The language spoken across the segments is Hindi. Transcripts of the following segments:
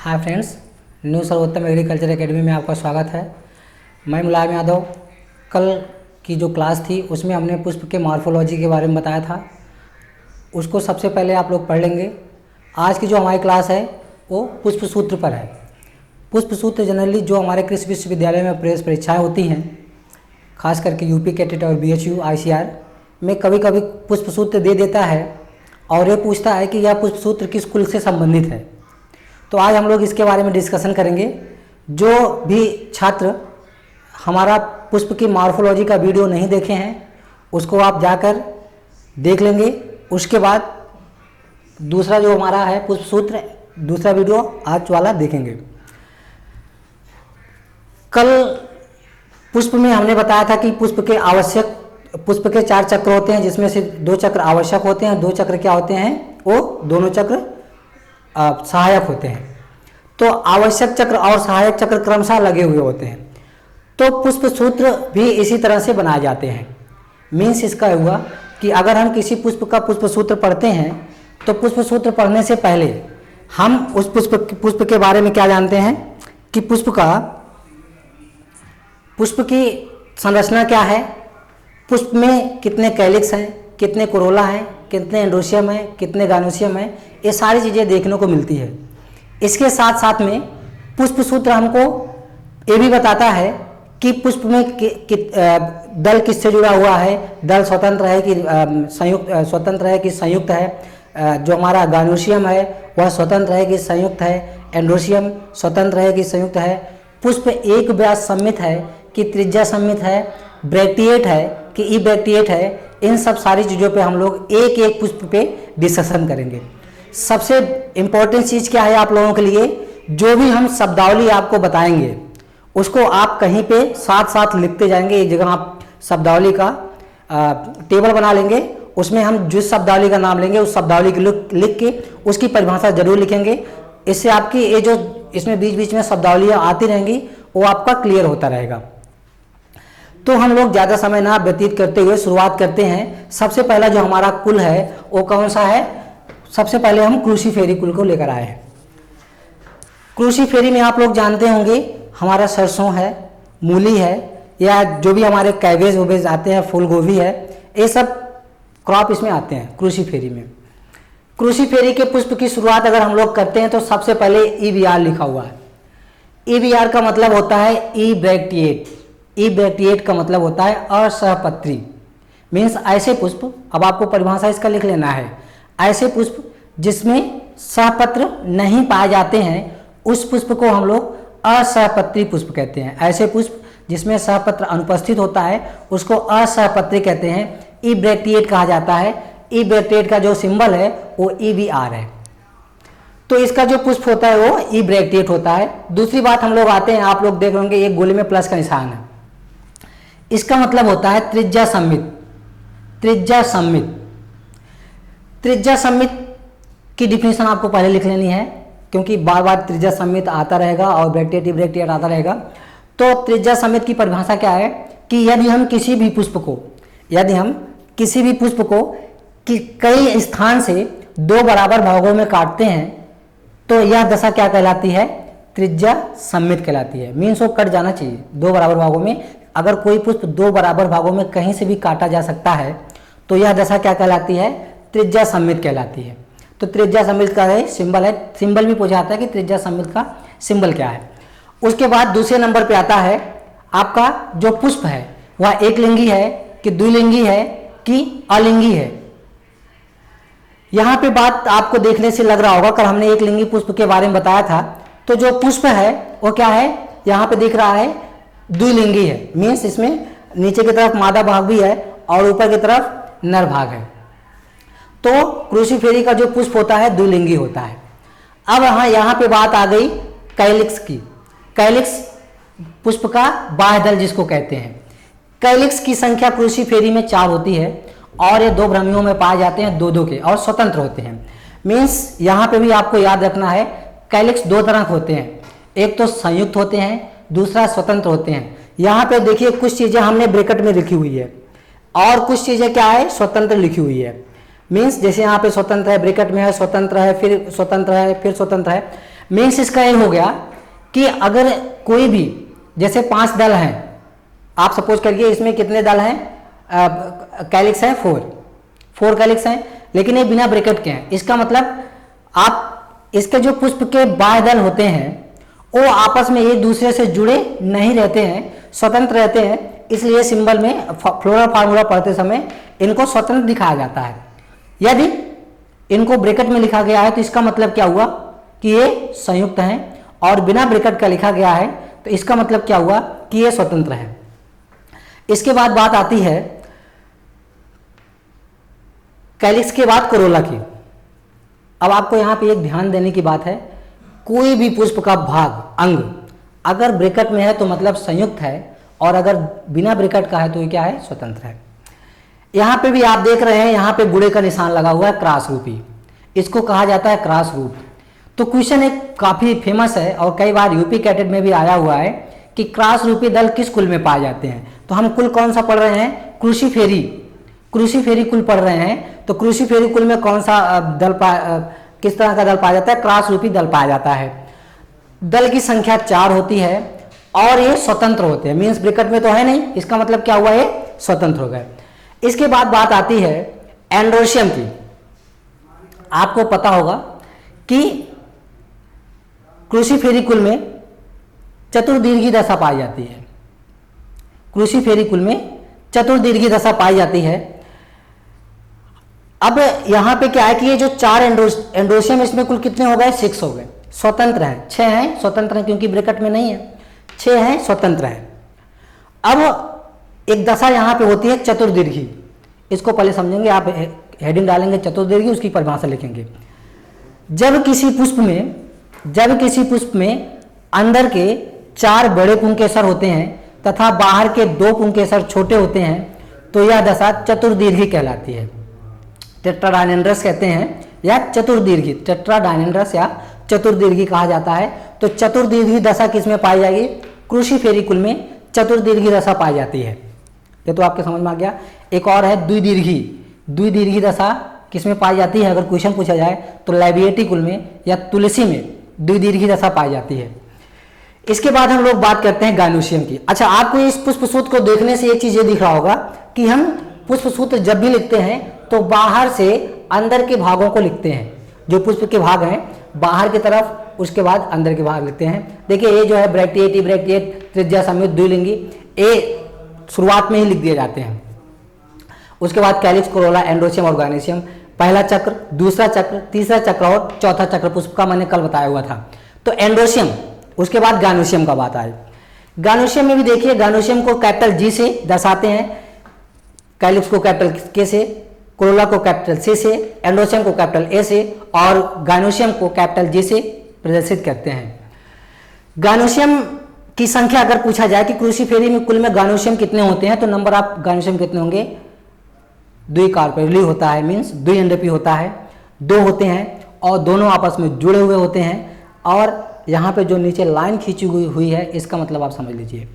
हाय फ्रेंड्स, न्यू सर्वोत्तम एग्रीकल्चर एकेडमी में आपका स्वागत है। मैं मुलायम यादव। कल की जो क्लास थी उसमें हमने पुष्प के मॉर्फोलॉजी के बारे में बताया था, उसको सबसे पहले आप लोग पढ़ लेंगे। आज की जो हमारी क्लास है वो पुष्प सूत्र पर है। पुष्प सूत्र जनरली जो हमारे कृषि विश्वविद्यालय में प्रेस परीक्षाएँ होती हैं, खास करके यूपी कैटेट और BHU ICR में कभी कभी पुष्प सूत्र दे देता है और ये पूछता है कि यह पुष्प सूत्र किस कुल से संबंधित है। तो आज हम लोग इसके बारे में डिस्कशन करेंगे। जो भी छात्र हमारा पुष्प की मॉर्फोलॉजी का वीडियो नहीं देखे हैं उसको आप जाकर देख लेंगे। उसके बाद दूसरा जो हमारा है पुष्प सूत्र, दूसरा वीडियो आज वाला देखेंगे। कल पुष्प में हमने बताया था कि पुष्प के 4 चक्र होते हैं, जिसमें से 2 चक्र आवश्यक होते हैं, 2 चक्र क्या होते हैं, वो दोनों चक्र सहायक होते हैं। तो आवश्यक चक्र और सहायक चक्र क्रमशः लगे हुए होते हैं। तो पुष्प सूत्र भी इसी तरह से बनाए जाते हैं। मीन्स इसका हुआ कि अगर हम किसी पुष्प का पुष्प सूत्र पढ़ते हैं तो पुष्प सूत्र पढ़ने से पहले हम उस पुष्प के बारे में क्या जानते हैं कि पुष्प की संरचना क्या है, पुष्प में कितने कैलिक्स हैं, कितने कोरोला हैं, कितने एंड्रोशियम हैं, कितने गानोसियम हैं, ये सारी चीज़ें देखने को मिलती है। इसके साथ साथ में पुष्प सूत्र हमको ये भी बताता है कि पुष्प में दल किससे जुड़ा हुआ है, दल स्वतंत्र है कि संयुक्त है। जो हमारा गानोसियम है वह स्वतंत्र है कि संयुक्त है, एंड्रोशियम स्वतंत्र है कि संयुक्त है, पुष्प एक व्यास सममित है कि त्रिज्या सममित है, ब्रैक्टिएट है कि ई ब्रैक्टिएट है। इन सब सारी चीज़ों पे हम लोग एक एक पुष्प पे डिस्कशन करेंगे। सबसे इम्पोर्टेंट चीज़ क्या है आप लोगों के लिए, जो भी हम शब्दावली आपको बताएंगे उसको आप कहीं पे साथ साथ लिखते जाएंगे। एक जगह आप शब्दावली का टेबल बना लेंगे, उसमें हम जिस शब्दावली का नाम लेंगे उस शब्दावली को लिख के उसकी परिभाषा जरूर लिखेंगे। इससे आपकी ये जो इसमें बीच बीच में शब्दावलियाँ आती रहेंगी वो आपका क्लियर होता रहेगा। तो हम लोग ज़्यादा समय ना व्यतीत करते हुए शुरुआत करते हैं। सबसे पहला जो हमारा कुल है वो कौन सा है, सबसे पहले हम क्रूसीफेरी कुल को लेकर आए हैं। क्रूसीफेरी में आप लोग जानते होंगे हमारा सरसों है, मूली है, या जो भी हमारे कैबेज वोबेज आते हैं, फूल गोभी है, ये सब क्रॉप इसमें आते हैं क्रूसीफेरी में। क्रूसीफेरी के पुष्प की शुरुआत अगर हम लोग करते हैं तो सबसे पहले EBR लिखा हुआ है। EBR का मतलब होता है ई ब्रैक्टिएट। ई ब्रैक्टिएट का मतलब होता है असहपत्री। मीन्स ऐसे पुष्प, अब आपको परिभाषा इसका लिख लेना है, ऐसे पुष्प जिसमें सहपत्र नहीं पाए जाते हैं उस पुष्प को हम लोग असहपत्री पुष्प कहते हैं। ऐसे पुष्प जिसमें सहपत्र अनुपस्थित होता है उसको असहपत्री कहते हैं। ई ब्रैक्टिएट कहा जाता है। ई ब्रैक्टिएट का जो सिंबल है वो EBR है। तो इसका जो पुष्प होता है वो ई ब्रैक्टिएट होता है। दूसरी बात हम लोग आते हैं, आप लोग देख होंगे एक गोले में प्लस का निशान है, इसका मतलब होता है त्रिज्या सममित। त्रिज्या सममित, त्रिज्या सममित की डिफिनेशन आपको पहले लिख लेनी है, क्योंकि बार बार त्रिज्या सममित आता रहेगा और ब्रैक्टिएट आता रहेगा। तो त्रिज्या सममित की परिभाषा क्या है कि यदि हम किसी भी पुष्प को कई स्थान से 2 बराबर भागों में काटते हैं तो यह दशा क्या कहलाती है, त्रिज्या सममित कहलाती है। मीन्स वो कट जाना चाहिए 2 बराबर भागों में। अगर कोई पुष्प 2 बराबर भागों में कहीं से भी काटा जा सकता है तो यह दशा क्या कहलाती है, त्रिज्या सममित कहलाती है। तो त्रिज्या सममित का है सिंबल है, सिंबल भी पूछा जाता है कि त्रिज्या सममित का सिंबल क्या है। उसके बाद दूसरे नंबर पे आता है आपका जो पुष्प है वह एक लिंगी है कि द्विलिंगी है कि अलिंगी है। यहाँ पे बात आपको देखने से लग रहा होगा, कल हमने एक लिंगी पुष्प के बारे में बताया था। तो जो पुष्प है वो क्या है, यहाँ पे दिख रहा है द्विलिंगी है। मीन्स इसमें नीचे की तरफ मादा भाग भी है और ऊपर की तरफ नर भाग है। तो क्रूसीफेरी का जो पुष्प होता है द्विलिंगी होता है। अब यहाँ पे बात आ गई कैलिक्स की। कैलिक्स पुष्प का बाह्य दल जिसको कहते हैं। कैलिक्स की संख्या क्रूसीफेरी में 4 होती है और ये 2 भ्रमियों में पाए जाते हैं, 2-2 के, और स्वतंत्र होते हैं। मीन्स यहाँ पे भी आपको याद रखना है कैलिक्स 2 तरह के होते हैं, एक तो संयुक्त होते हैं, दूसरा स्वतंत्र होते हैं। यहाँ पे देखिए कुछ चीज़ें हमने ब्रैकेट में लिखी हुई है और कुछ चीज़ें क्या है, स्वतंत्र लिखी हुई है। मीन्स जैसे यहाँ पे स्वतंत्र है, ब्रैकेट में है, स्वतंत्र है, फिर स्वतंत्र है, फिर स्वतंत्र है। मीन्स इसका ये हो गया कि अगर कोई भी, जैसे 5 दल हैं, आप सपोज करिए इसमें कितने दल हैं, कैलिक्स हैं 4 कैलिक्स हैं, लेकिन ये बिना ब्रैकेट के हैं। इसका मतलब आप इसके जो पुष्प के बाह्य दल होते हैं वो आपस में एक दूसरे से जुड़े नहीं रहते हैं, स्वतंत्र रहते हैं, इसलिए सिंबल में फ्लोरल फार्मूला पढ़ते समय इनको स्वतंत्र दिखाया जाता है। यदि इनको ब्रैकेट में लिखा गया है तो इसका मतलब क्या हुआ कि ये संयुक्त हैं, और बिना ब्रैकेट का लिखा गया है तो इसका मतलब क्या हुआ कि ये स्वतंत्र है। इसके बाद बात आती है कैलिक्स के बाद कोरोला की। अब आपको यहाँ पे एक ध्यान देने की बात है, कोई भी पुष्प का भाग, अंग अगर ब्रैकेट में है तो मतलब संयुक्त है, और अगर बिना ब्रैकेट का है तो ये क्या है, स्वतंत्र है। यहाँ पे भी आप देख रहे हैं, यहाँ पे गुणे का निशान लगा हुआ है, क्रास रूपी, इसको कहा जाता है क्रास रूप। तो क्वेश्चन एक काफी फेमस है और कई बार यूपी कैटेट में भी आया हुआ है कि क्रास रूपी दल किस कुल में पाए जाते हैं। तो हम कुल कौन सा पढ़ रहे हैं, क्रूसीफेरी कुल पढ़ रहे हैं। तो क्रूसीफेरी कुल में कौन सा दल किस तरह का दल पाया जाता है, क्रास रूपी दल पाया जाता है। दल की संख्या 4 होती है और ये स्वतंत्र होते हैं, मीन्स ब्रैकेट में तो है नहीं, इसका मतलब क्या हुआ, ये स्वतंत्र हो गए। इसके बाद बात आती है एंड्रोशियम की। आपको पता होगा कि क्रूसीफेरी कुल में चतुर्दीर्घी दशा पाई जाती है, क्रूसीफेरी कुल में चतुर्दीर्घी दशा पाई जाती है। अब यहां पे क्या है कि ये जो 4 एंड्रोशियम, इसमें कुल कितने हो गए, 6 हो गए, स्वतंत्र है, 6 हैं स्वतंत्र हैं क्योंकि ब्रैकेट में नहीं है, 6 हैं स्वतंत्र हैं। अब एक दशा यहां पे होती है चतुर्दीर्घी, इसको पहले समझेंगे, आप हेडिंग डालेंगे चतुर्दीर्घी, उसकी परिभाषा लिखेंगे। जब किसी पुष्प में अंदर के 4 बड़े पुंकेसर होते हैं तथा बाहर के 2 पुंकेसर छोटे होते हैं तो यह दशा चतुर्दीर्घी कहलाती है। टेट्राडाइनेंड्रस कहते हैं या चतुर्दीर्घी, टेट्राडाइनेंड्रस या चतुर्दीर्घी कहा जाता है। तो चतुर्दीर्घी दशा किसमें पाई जाएगी, क्रूसीफेरी कुल में चतुर्दीर्घी दशा पाई जाती है। ये तो आपके समझ में आ गया। एक और है द्विदीर्घी दशा किसमें पाई जाती है, अगर क्वेश्चन पूछा जाए तो लैबिएटी कुल में या तुलसी में द्विदीर्घी दशा पाई जाती है। इसके बाद हम लोग बात करते हैं गाइनोसियम की। अच्छा, आपको इस पुष्प सूत्र को देखने से एक चीज ये दिख रहा होगा कि हम पुष्प सूत्र जब भी लिखते हैं तो बाहर से अंदर के भागों को लिखते हैं, जो पुष्प के भाग हैं बाहर की तरफ, उसके बाद अंदर के भाग लिखते हैं। देखिए ये जो है ब्रैक्टिएट त्रिज्या समेत द्विलिंगी, ए शुरुआत में ही लिख दिए जाते हैं। उसके बाद कैलिक्स, कोरोला, एंड्रोशियम और गाइनोसियम, पहला चक्र, दूसरा चक्र, तीसरा चक्र और चौथा चक्र पुष्प का मैंने कल बताया हुआ था। तो एंड्रोशियम, उसके बाद गाइनोसियम का बात आई। गाइनोसियम में भी देखिए, गाइनोसियम को कैपिटल जी से दर्शाते हैं, कैलिक्स को कैपिटल के से, कोरोला को कैपिटल सी से, एंड्रोशियम को कैपिटल ए से और गाइनोसियम को कैपिटल जी से प्रदर्शित करते हैं। गाइनोसियम की संख्या अगर पूछा जाए कि क्रूसीफेरी में कुल में गाइनोसियम कितने होते हैं तो नंबर ऑफ गाइनोसियम कितने होंगे, द्विकार्पेली होता है, मीन्स द्विअंडपी होता है, 2 होते हैं और दोनों आपस में जुड़े हुए होते हैं। और यहाँ पे जो नीचे लाइन खींची हुई है, इसका मतलब आप समझ लीजिए,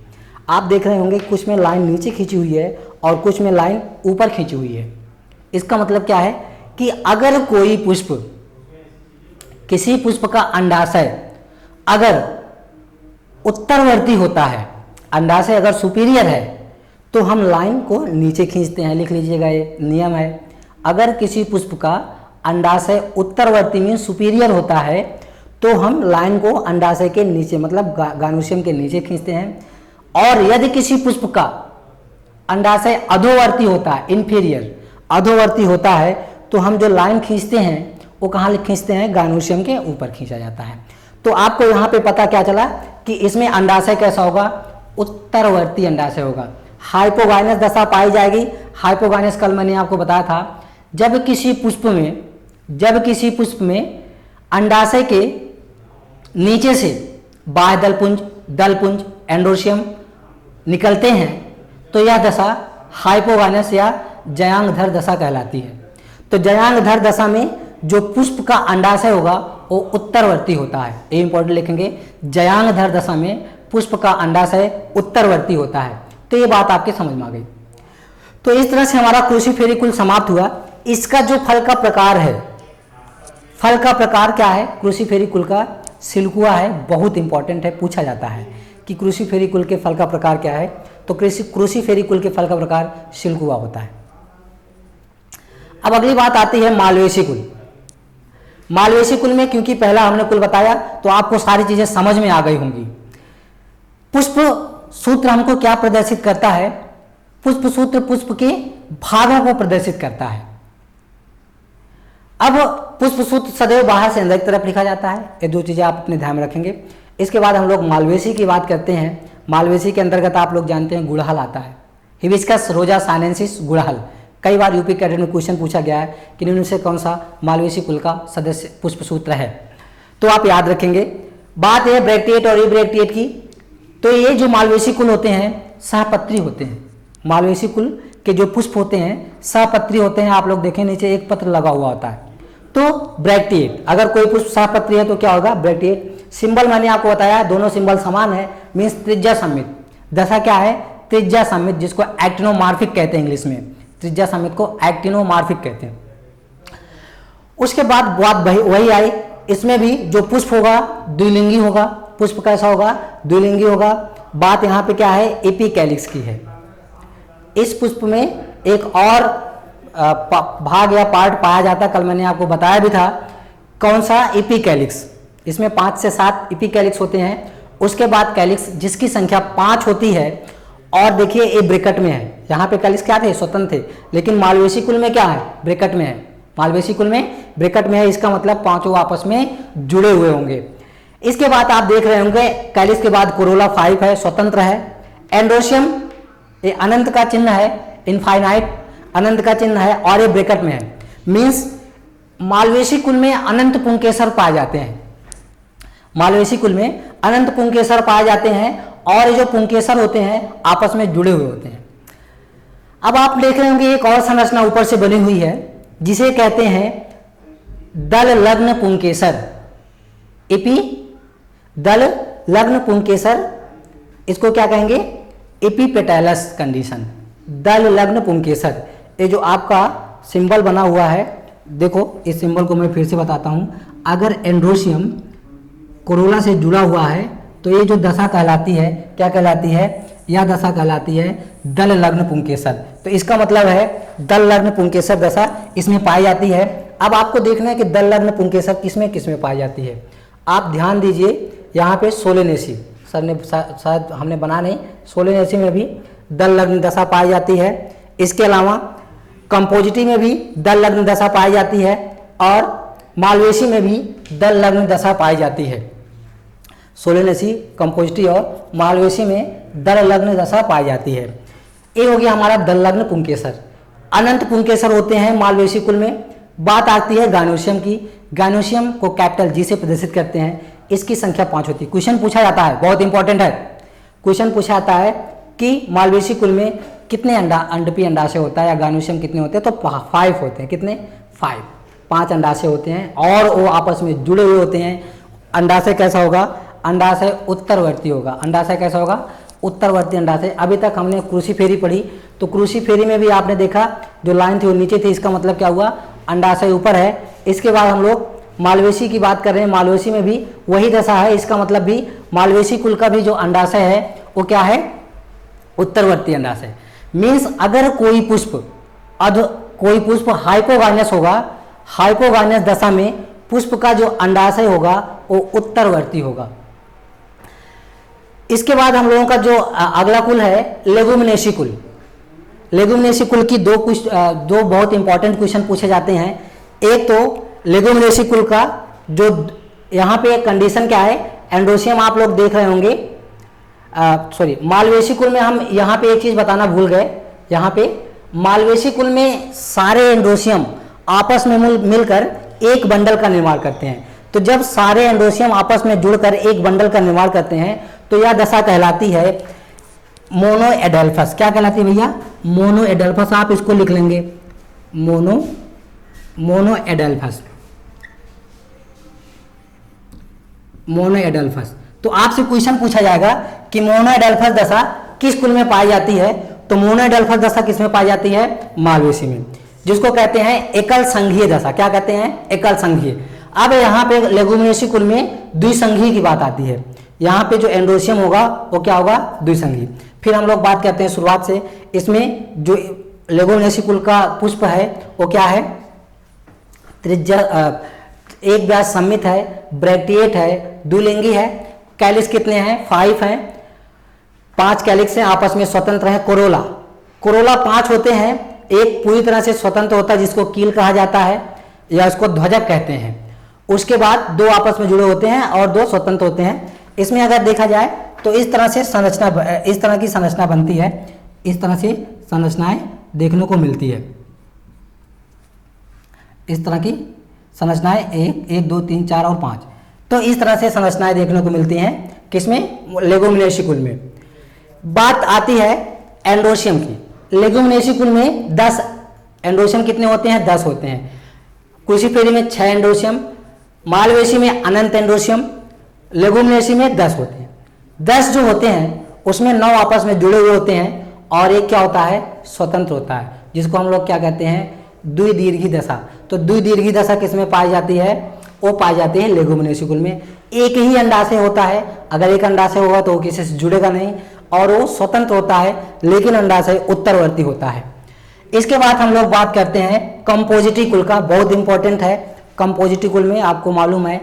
आप देख रहे होंगे कुछ में लाइन नीचे खींची हुई है और कुछ में लाइन ऊपर खींची हुई है। इसका मतलब क्या है कि अगर कोई पुष्प, किसी पुष्प का अंडाशय अगर उत्तरवर्ती होता है, अंडाशय अगर सुपीरियर है तो हम लाइन को नीचे खींचते हैं, लिख लीजिएगा, ये नियम है। अगर किसी पुष्प का अंडाशय उत्तरवर्ती में सुपीरियर होता है तो हम लाइन को अंडाशय के नीचे मतलब गाइनोसियम के नीचे खींचते हैं। और यदि किसी पुष्प का अंडाशय अधोवर्ती होता है, इंफीरियर अधोवर्ती होता है, तो हम जो लाइन खींचते हैं वो कहाँ खींचते हैं, गाइनोसियम के ऊपर खींचा जाता है। तो आपको यहाँ पे पता क्या चला कि इसमें अंडाशय कैसा होगा, उत्तरवर्ती अंडाशय होगा। हाइपोगाइनस दशा पाई जाएगी। हाइपोगाइनस कल मैंने आपको बताया था, जब किसी पुष्प में अंडाशय के नीचे से बाह्य दलपुंज एंड्रोशियम निकलते हैं तो यह दशा हाइपोगाइनस या जयांगधर दशा कहलाती है। तो जयांगधर दशा में जो पुष्प का अंडाशय होगा वो उत्तरवर्ती होता है, ये इंपॉर्टेंट लिखेंगे, जयांगधर दशा में पुष्प का अंडाशय उत्तरवर्ती होता है। तो ये बात आपके समझ में आ गई। तो इस तरह से हमारा क्रूसीफेरी कुल समाप्त हुआ। इसका जो फल का प्रकार है, फल का प्रकार क्या है क्रूसीफेरी कुल का, सिल्कुआ है, बहुत इंपॉर्टेंट है, पूछा जाता है कि क्रूसीफेरी कुल के फल का प्रकार क्या है, तो क्रूसीफेरी कुल के फल का प्रकार सिल्कुआ होता है। अब अगली बात आती है मालवेसी कुल। मालवेसी कुल में क्योंकि पहला हमने कुल बताया तो आपको सारी चीजें समझ में आ गई होंगी। पुष्प सूत्र हमको क्या प्रदर्शित करता है? पुष्प सूत्र पुष्प के भागों को प्रदर्शित करता है। अब पुष्प सूत्र सदैव बाहर से अंदर की तरफ लिखा जाता है, ये दो चीजें आप अपने ध्यान में रखेंगे। इसके बाद हम लोग मालवेसी की बात करते हैं। मालवेसी के अंतर्गत आप लोग जानते हैं गुड़हल आता है, हिबिस्कस रोजा सानेंसिस गुड़हल। कई बार यूपी कैडेट में क्वेश्चन पूछा गया है कि निम्न से कौन सा मालवेसी कुल का सदस्य पुष्प सूत्र है, तो आप याद रखेंगे। बात है ब्रैक्टिएट और इब्रैक्टिएट की, तो ये जो मालवेसी कुल होते हैं सहपत्री होते हैं। मालवेसी कुल के जो पुष्प होते हैं सहपत्री होते हैं। आप लोग देखें नीचे एक पत्र लगा हुआ होता है, तो ब्रैक्टिएट। अगर कोई पुष्प सहपत्री है तो क्या होगा? ब्रैक्टिएट। सिंबल मैंने आपको बताया, दोनों सिंबल समान है, मीन्स त्रिज्या सममित। दशा क्या है? त्रिज्या सममित, जिसको एक्टिनोमार्फिक कहते हैं इंग्लिश में। त्रिज्या सममित को एक्टिनोमार्फिक कहते हैं। उसके बाद बात वही आई, इसमें भी जो पुष्प होगा द्विलिंगी होगा। पुष्प कैसा होगा? द्विलिंगी होगा। बात यहाँ पे क्या है? एपिकैलिक्स की है। इस पुष्प में एक और भाग या पार्ट पाया जाता है, कल मैंने आपको बताया भी था। कौन सा? एपिकैलिक्स। इसमें 5 से 7 एपिकैलिक्स होते हैं। उसके बाद कैलिक्स जिसकी संख्या 5 होती है, और देखिए ये ब्रैकेट में है। यहाँ पे कैलिक्स क्या थे? स्वतंत्र थे, लेकिन मालवेसी कुल में क्या है? ब्रैकेट में है। मालवेसी कुल में ब्रैकेट में है, इसका मतलब पांचों आपस में जुड़े हुए होंगे। इसके बाद आप देख रहे होंगे कैलिक्स के बाद कोरोला 5 है, स्वतंत्र है। एंड्रोशियम ये अनंत का चिन्ह है, इनफाइनाइट अनंत का चिन्ह है, और ये ब्रैकेट में है। मीन्स मालवेसी कुल में अनंत पुंकेसर पाए जाते हैं। मालवेसी कुल में अनंत पुंकेसर पाए जाते हैं, और ये जो पुंकेसर होते हैं आपस में जुड़े हुए होते हैं। अब आप देख रहे होंगे एक और संरचना ऊपर से बनी हुई है, जिसे कहते हैं दल लग्न पुंकेसर। एपी दल लग्न पुंकेसर, इसको क्या कहेंगे? एपिपेटैलस कंडीशन। दल लग्न पुंकेसर, ये जो आपका सिंबल बना हुआ है, देखो इस सिंबल को मैं फिर से बताता हूं। अगर एंड्रोशियम कोरोला से जुड़ा हुआ है तो ये जो दशा कहलाती है, क्या कहलाती है? यह दशा कहलाती है दल लग्न पुंकेसर। तो इसका मतलब है दल लग्न पुंकेसर दशा इसमें पाई जाती है। अब आपको देखना है कि दल लग्न पुंकेसर किसमें किसमें पाई जाती है। आप ध्यान दीजिए, यहाँ पे सोलेनेसी सर ने शायद हमने बना नहीं, सोलेनेसी में भी दल लग्न दशा पाई जाती है। इसके अलावा कंपोजिटी में भी दल लग्न दशा पाई जाती है, और मालवेसी में भी दल लग्न दशा पाई जाती है। सोलेनेसी, कंपोजिटी और मालवेसी में दल लग्न दशा पाई जाती है। ये हो गया हमारा दल लग्न पुंकेसर। अनंत पुंकेसर होते हैं मालवेसी कुल में। बात आती है गायनोशियम की। गायनोशियम को कैपिटल जी से प्रदर्शित करते हैं। इसकी संख्या 5 होती है। क्वेश्चन पूछा जाता है, बहुत इंपॉर्टेंट है। क्वेश्चन पूछा जाता है कि मालवेसी कुल में कितने अंडपी अंडाशय होता है, या गायनोशियम कितने होते हैं? तो 5 होते हैं। कितने? 5 अंडाशय होते हैं, और वो आपस में जुड़े हुए होते हैं। अंडाशय कैसा होगा? अंडाशय उत्तरवर्ती होगा। अंडाशय कैसा होगा? उत्तरवर्ती अंडाशय। अभी तक हमने क्रूसीफेरी पढ़ी, तो क्रूसीफेरी में भी आपने देखा जो लाइन थी वो नीचे थी, इसका मतलब क्या हुआ? अंडाशय ऊपर है। इसके बाद हम लोग मालवेसी की बात कर रहे हैं, मालवेसी में भी वही दशा है। इसका मतलब भी मालवेसी कुल का भी जो अंडाशय है वो क्या है? उत्तरवर्ती अंडाशय। मीन्स अगर कोई पुष्प हाइपोगाइनस होगा, हाइपोगाइनस दशा में पुष्प का जो अंडाशय होगा वो उत्तरवर्ती होगा। इसके बाद हम लोगों का जो अगला कुल है लेगुमिनेसी कुल। लेगुमिनेसी कुल की दो बहुत इंपॉर्टेंट क्वेश्चन पूछे जाते हैं। एक तो लेगुमिनेसी कुल का जो यहाँ पे कंडीशन क्या है? एंड्रोशियम आप लोग देख रहे होंगे, मालवेसी कुल में हम यहाँ पे एक चीज बताना भूल गए। यहाँ पे मालवेसी कुल में सारे एंड्रोशियम आपस में मिलकर एक बंडल का निर्माण करते हैं। तो जब सारे एंड्रोशियम आपस में जुड़कर एक बंडल का निर्माण करते हैं तो यह दशा कहलाती है मोनोएडेल्फस। क्या कहलाती है भैया? मोनोएडेल्फस। आप इसको लिख लेंगे, मोनोएडेल्फस। मोनोएडेल्फस। तो आपसे क्वेश्चन पूछा जाएगा कि मोनोएडेल्फस दशा किस कुल में पाई जाती है? तो मोनोएडेल्फस दशा किस में पाई जाती है? मालवेसी में, जिसको कहते हैं एकल संघीय दशा। क्या कहते हैं? एकल संघीय। अब यहाँ पे लेगुमिनेसी कुल में द्विसंगी की बात आती है। यहाँ पे जो एंड्रोशियम होगा वो क्या होगा, द्विसंगी। फिर हम लोग बात करते हैं शुरुआत से, इसमें जो लेगुमिनेसी कुल का पुष्प है वो क्या है, त्रिज्या एक व्यास सममित है, ब्रैक्टिएट है, द्विलिंगी है। कैलिक्स कितने हैं, 5 हैं, 5 कैलिक्स हैं, आपस में स्वतंत्र हैं। कोरोला 5 होते हैं, एक पूरी तरह से स्वतंत्र होता है जिसको कील कहा जाता है या उसको ध्वजक कहते हैं। उसके बाद 2 आपस में जुड़े होते हैं और 2 स्वतंत्र होते हैं। इसमें अगर देखा जाए तो इस तरह से संरचना, इस तरह की संरचना बनती है, इस तरह से संरचनाएं देखने को मिलती है। इस तरह की संरचनाएं 1 2 3 4 और 5, तो इस तरह से संरचनाएं देखने को मिलती हैं किसमें, लेगुमिनेसी कुल में। बात आती है एंड्रोशियम की। लेगुमिनेसी कुल में 10 एंड्रोशियम कितने होते हैं, 10 होते हैं। क्रूसीफेरी में 6 एंड्रोशियम, मालवेसी में अनंत एंड्रोशियम, लेगुमिनेसी में 10 होते हैं। 10 जो होते हैं उसमें 9 आपस में जुड़े हुए होते हैं और एक क्या होता है, स्वतंत्र होता है, जिसको हम लोग क्या कहते हैं, द्विदीर्घी दशा। तो द्विदीर्घी दशा किसमें पाई जाती है, वो पाई जाती है लेगुमिनेसी कुल में। एक ही अंडाशय होता है, अगर एक अंडाशय होगा तो वो किसी से जुड़ेगा नहीं और वो स्वतंत्र होता है, लेकिन अंडाशय उत्तरवर्ती होता है। इसके बाद हम लोग बात करते हैं कंपोजिटी कुल का, बहुत इंपॉर्टेंट है। कंपोजिटी कुल में आपको मालूम है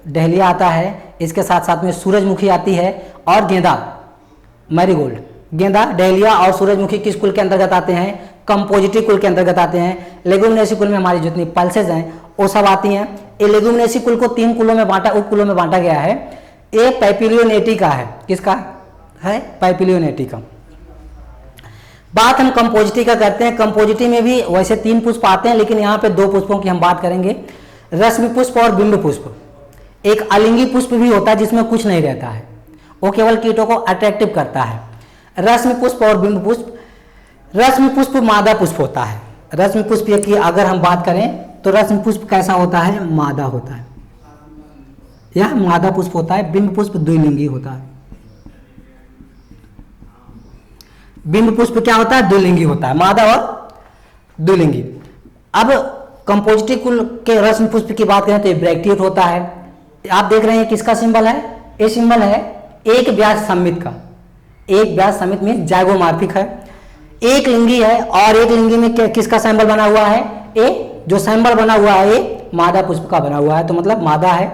डहलिया आता है, इसके साथ साथ में सूरजमुखी आती है और गेंदा, मैरीगोल्ड। गेंदा, डहलिया और सूरजमुखी किस कुल के अंतर्गत आते हैं, कंपोजिटी कुल के अंतर्गत आते हैं। लेगुमिनेसी कुल में हमारी जितनी पल्सेज हैं वो सब आती हैं। ये लेगुमिनेसी कुल को 3 कुलों में बांटा, उपकुलों में बांटा गया है। ये पैपिलियोनेटी का है, किसका है, पैपिलियोनेटी का। बात हम कंपोजिटी का करते हैं। कंपोजिटी में भी वैसे 3 पुष्प आते हैं, लेकिन यहाँ पे 2 पुष्पों की हम बात करेंगे, रश्मि पुष्प और बिंब पुष्प। एक अलिंगी पुष्प भी होता है जिसमें कुछ नहीं रहता है, वो केवल कीटों को अट्रैक्टिव करता है। रश्मि पुष्प और बिंब पुष्प। रश्मि पुष्प मादा पुष्प होता है। रश्मि पुष्प की अगर हम बात करें तो रश्मि पुष्प कैसा होता है, मादा होता है, यह मादा पुष्प होता है। बिंब पुष्प द्विलिंगी होता है। बिंब पुष्प क्या होता है, द्विलिंगी होता है, मादा और द्विलिंगी। अब कंपोजिटी कुल के रश्मि पुष्प की बात करें तो ये ब्रैक्टिएट होता है। आप देख रहे हैं किसका सिंबल है, ये सिंबल है एक व्यास सममित का। एक व्यास सममित में जाइगोमॉर्फिक है, एक लिंगी है और एक लिंगी में किसका सिंबल बना हुआ है, ए जो सिंबल बना हुआ है ये मादा पुष्प का बना हुआ है, तो मतलब मादा है।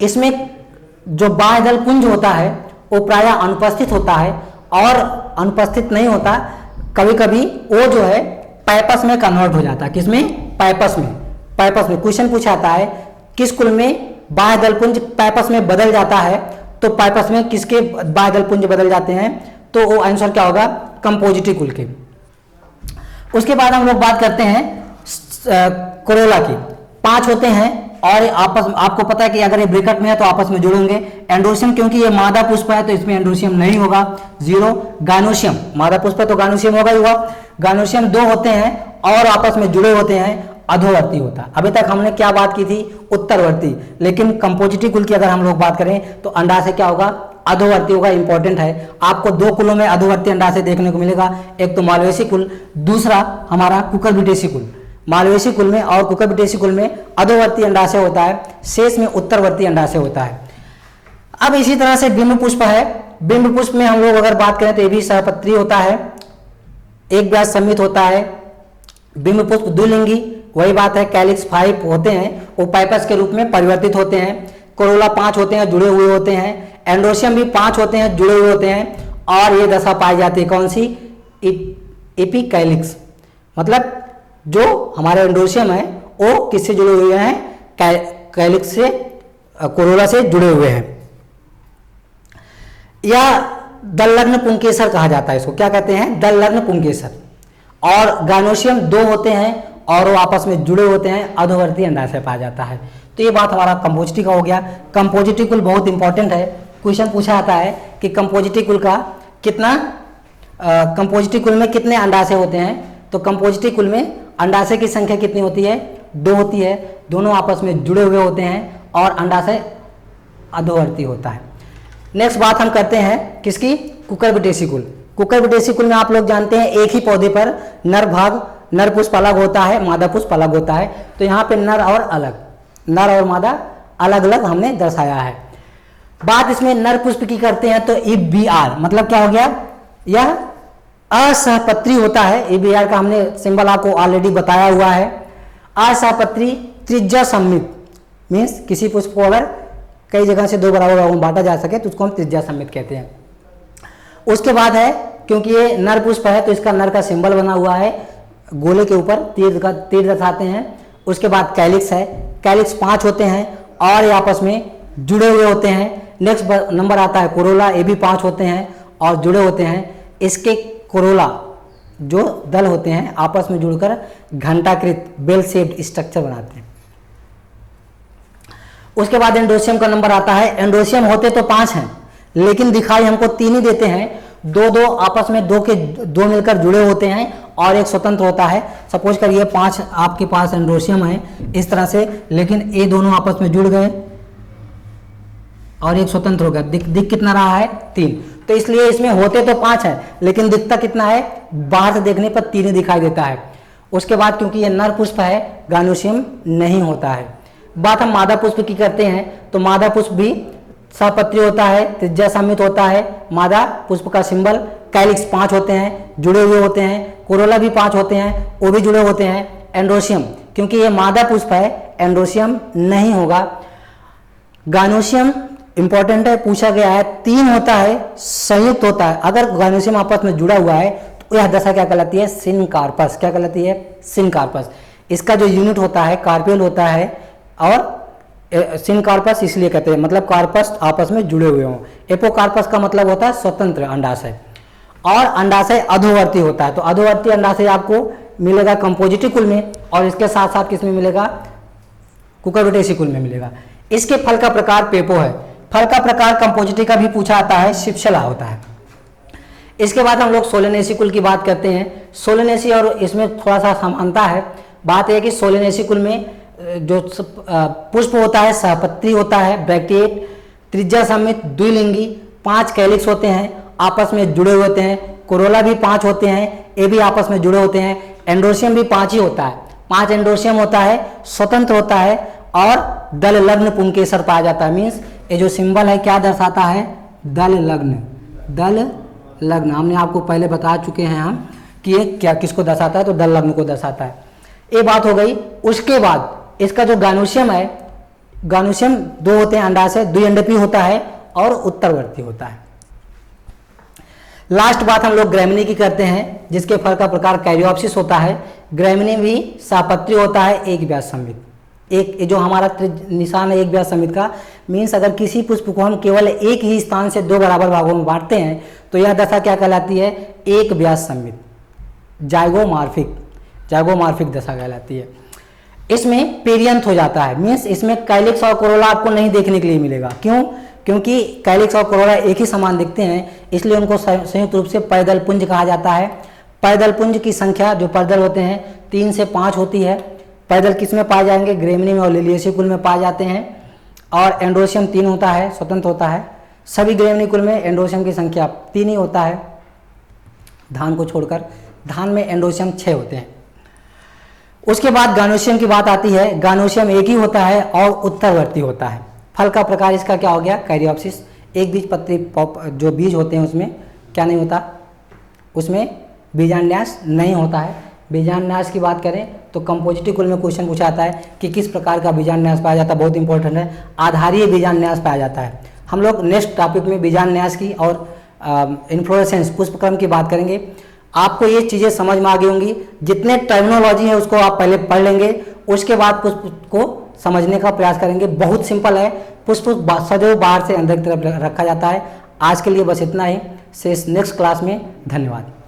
इसमें जो बाह्य दल पुंज होता है वो प्रायः अनुपस्थित होता है और अनुपस्थित नहीं होता, कभी कभी वो जो है पैपस में कन्वर्ट हो जाता है। किसमें, पैपस में। पैपस में क्वेश्चन पूछा जाता है किस कुल में बाह्य दल पुंज पैपस में बदल जाता है, तो पैपस में किसके बाह्य दल पुंज बदल जाते हैं, तो वो आंसर क्या होगा, कंपोजिटी कुल के। उसके बाद हम लोग बात करते हैं कोरोला की। 5 होते हैं और आपको पता है कि अगर ये ब्रैकेट में है तो आपस में जुड़ेंगे। एंड्रोशियम क्योंकि ये मादा पुष्प है तो इसमें एंड्रोशियम नहीं होगा, 0। गानोशियम, मादा पुष्प है तो गानोशियम होगा ही होगा। गानोशियम 2 होते हैं और आपस में जुड़े होते हैं, अधोवर्ती होता है। अभी तक हमने क्या बात की थी, उत्तरवर्ती, लेकिन कंपोजिटी कुल की अगर हम लोग बात करें तो अंडाशय क्या होगा, अधोवर्ती होगा। इंपॉर्टेंट है, आपको 2 कुलों में अधोवर्ती अंडाशय देखने को मिलेगा, एक तो मालवेसी कुल, दूसरा हमारा कुकुरबिटेसी कुल। मालवेसी कुल में और कुकुरबिटेसी कुल में अधोवर्ती अंडाशय होता है, शेष में उत्तरवर्ती अंडाशय होता है। अब इसी तरह से बिंब पुष्प है। बिंब पुष्प में हम लोग अगर बात करें तो ये भी सहपत्री होता है, एक व्यास सममित होता है। बिंब पुष्प द्विलिंगी, वही बात है। कैलिक्स 5 होते हैं, वो पाइपस के रूप में परिवर्तित होते हैं। कोरोला 5 होते हैं, जुड़े हुए होते हैं। एंड्रोशियम भी 5 होते हैं, जुड़े हुए होते हैं। और ये दशा पाई जाती है कौन सी, एपिकैलिक्स। मतलब जो हमारे एंड्रोशियम है वो किससे जुड़े हुए हैं, कैलिक्स से, कोरोला से जुड़े हुए हैं। या दलग्न पुंकेसर कहा जाता है इसको, क्या कहते हैं, दलग्न पुंकेसर। और गानोशियम 2 होते हैं और वो आपस में जुड़े होते हैं, अधोवर्ती अंडाशय पाया जाता है। तो ये बात हमारा कंपोजिटी का हो गया। कंपोजिटी कुल बहुत इंपॉर्टेंट है, क्वेश्चन पूछा जाता है कि कंपोजिटी कुल का कितना, कंपोजिटी कुल में कितने अंडाशय होते हैं, तो कंपोजिटी कुल में अंडाशय की संख्या कितनी होती है, 2 होती है। दोनों आपस में जुड़े हुए होते हैं और अंडाशय अधोवर्ती होता है। नेक्स्ट बात हम करते हैं किसकी, कुकुरबिटेसी कुल। कुकुरबिटेसी कुल में आप लोग जानते हैं एक ही पौधे पर नर पुष्प अलग होता है, मादा पुष्प अलग होता है। तो यहाँ पे नर और अलग, नर और मादा अलग अलग हमने दर्शाया है। बात इसमें नर पुष्प की करते हैं तो इफ बी आर मतलब क्या हो गया, यह असहपत्री होता है। इफ बी आर का हमने सिंबल आपको ऑलरेडी बताया हुआ है। असहपत्री त्रिज्या सम्मित मीन्स किसी पुष्प को अगर कई जगह से दो बराबर भागों में बांटा जा सके तो उसको हम त्रिज्या सम्मित कहते हैं। उसके बाद है, क्योंकि ये नर पुष्प है तो इसका नर का सिंबल बना हुआ है, गोले के ऊपर तीर दर्शाते हैं। उसके बाद कैलिक्स है, कैलिक्स 5 होते हैं और ये आपस में जुड़े हुए होते हैं। नेक्स्ट नंबर आता है कोरोला, ये भी 5 होते हैं और जुड़े होते हैं। इसके कोरोला जो दल होते हैं आपस में जुड़कर घंटाकृत बेल शेप्ड स्ट्रक्चर बनाते हैं। उसके बाद एंडोसियम का नंबर आता है। एंडोसियम होते तो 5 हैं लेकिन दिखाई हमको 3 ही देते हैं। दो आपस में दो मिलकर जुड़े होते हैं और एक स्वतंत्र होता है। सपोज करिए 5 आपके पास एंडोसियम है इस तरह से, लेकिन ये दोनों आपस में जुड़ गए और एक स्वतंत्र हो गया। दिख कितना रहा है 3। तो इसलिए इसमें होते तो 5 है लेकिन दिखता कितना है, बाहर से देखने पर 3 ही दिखाई देता है। उसके बाद क्योंकि ये नर पुष्प है गाइनोसियम नहीं होता है। बात हम मादा पुष्प की करते हैं तो मादा पुष्प भी सहपत्री होता है, त्रिज्या सम्मित होता है। मादा पुष्प का सिंबल कैलिक्स 5 होते हैं, जुड़े हुए होते हैं। कोरोला भी 5 होते हैं, वो भी जुड़े होते हैं। एंडोसियम क्योंकि ये मादा पुष्प है एंडोसियम नहीं होगा। गाइनोसियम इंपॉर्टेंट है, पूछा गया है। 3 होता है, संयुक्त होता है। अगर गाइनोसियम आपस में जुड़ा हुआ है तो यह दशा क्या कहलाती है, सिनकार्पस। क्या कहलाती है, सिनकार्पस। इसका जो यूनिट होता है कार्पियल होता है और सिनकार्पस इसलिए कहते हैं, मतलब कार्पस आपस में जुड़े हुए हों। एपोकार्पस का मतलब होता है स्वतंत्र अंडाशय और अंडाशय अधोवर्ती होता है। तो अधोवर्ती अंडाशय आपको मिलेगा कंपोजिटिकुल में और इसके साथ साथ किसमें मिलेगा, कुकुरबिटेसिकुल में मिलेगा। इसके फल का प्रकार पेपो है। फल का प्रकार कंपोजिटी का भी पूछा आता है, शिप्सला होता है। इसके बाद हम लोग सोलेनेसिकुल की बात करते हैं। सोलेनेसी और इसमें थोड़ा सा समानता है। बात यह है कि सोलेनेसिकुल में जो पुष्प होता है सहपत्री होता है, ब्रैक्टिएट, त्रिज्या सम्मित, द्विलिंगी, 5 कैलिक्स होते हैं, आपस में जुड़े हुए होते हैं। कोरोला भी 5 होते हैं, ये भी आपस में जुड़े होते हैं। एंडोसियम भी 5 ही होता है, 5 एंडोसियम होता है, स्वतंत्र होता है और दल लग्न पुंकेसर पाया जाता है। मीन्स ये जो सिंबल है क्या दर्शाता है, दल लग्न। दल लग्न हमने आपको पहले बता चुके हैं हम कि ये क्या किसको दर्शाता है, तो दल लग्न को दर्शाता है। ये बात हो गई। उसके बाद इसका जो गाइनोसियम है, गाइनोसियम 2 होते हैं अंडाशय, द्विअंडपी होता है और उत्तरवर्ती होता है। लास्ट बात हम लोग ग्रैमिनी की करते हैं जिसके फल का प्रकार कैरियोप्सिस होता है। ग्रैमिनी भी सहपत्री होता है, एक व्यास सम्मित। एक जो हमारा निशान है एक व्यास सम्मित का, मीन्स अगर किसी पुष्प को हम केवल एक ही स्थान से 2 बराबर भागों में बांटते हैं तो यह दशा क्या कहलाती है, एक व्यास सम्मित, जाइगोमॉर्फिक दशा कहलाती है। इसमें पेरियंथ हो जाता है, मीन्स इसमें कैलिक्स और कोरोला आपको नहीं देखने के लिए मिलेगा। क्यों, क्योंकि कैलिक्स और कोरोला एक ही समान दिखते हैं, इसलिए उनको संयुक्त रूप से पैदल पुंज कहा जाता है। पैदल पुंज की संख्या जो पैदल होते हैं 3 से 5 होती है। पैदल किस में पाए जाएंगे, ग्रेमिनी में और लिलियेसिकुल में पाए जाते हैं। और एंडोसियम 3 होता है, स्वतंत्र होता है। सभी ग्रेमिनी कुल में एंडोसियम की संख्या 3 ही होता है, धान को छोड़कर। धान में एंडोसियम 6 होते हैं। उसके बाद गाइनोसियम की बात आती है। गाइनोसियम एक ही होता है और उत्तरवर्ती होता है। फल का प्रकार इसका क्या हो गया, कैरियोप्सिस। एक बीज पत्री जो बीज होते हैं उसमें क्या नहीं होता, उसमें बीजान्यास नहीं होता है। बीजान्यास की बात करें तो कंपोजिटी कुल में क्वेश्चन पूछा जाता है कि किस प्रकार का बीजान्यास पाया जाता है, बहुत इंपॉर्टेंट है। आधारीय बीजान्यास पाया जाता है। हम लोग नेक्स्ट टॉपिक में बीजान्यास की और इन्फ्लोरेसेंस पुष्पक्रम की बात करेंगे। आपको ये चीज़ें समझ में आ गई होंगी। जितने टर्मिनोलॉजी है उसको आप पहले पढ़ लेंगे, उसके बाद पुष्प को समझने का प्रयास करेंगे। बहुत सिंपल है। पुष्प सदैव बाहर से अंदर की तरफ रखा जाता है। आज के लिए बस इतना ही। शेष नेक्स्ट क्लास में। धन्यवाद।